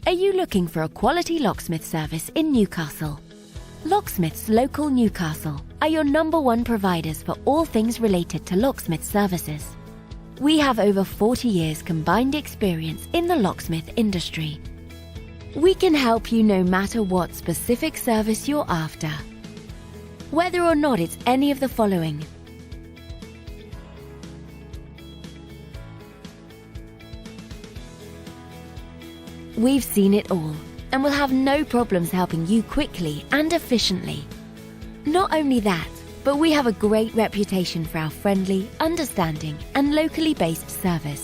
Are you looking for a quality locksmith service in Newcastle? Locksmiths Local Newcastle are your #1 providers for all things related to locksmith services. We have over 40 years combined experience in the locksmith industry. We can help you no matter what specific service you're after. Whether or not it's any of the following: we've seen it all and will have no problems helping you quickly and efficiently. Not only that, but we have a great reputation for our friendly, understanding, and locally based service.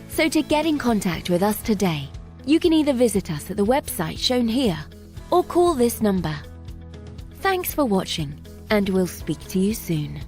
So to get in contact with us today, you can either visit us at the website shown here or call this number. Thanks for watching, and we'll speak to you soon.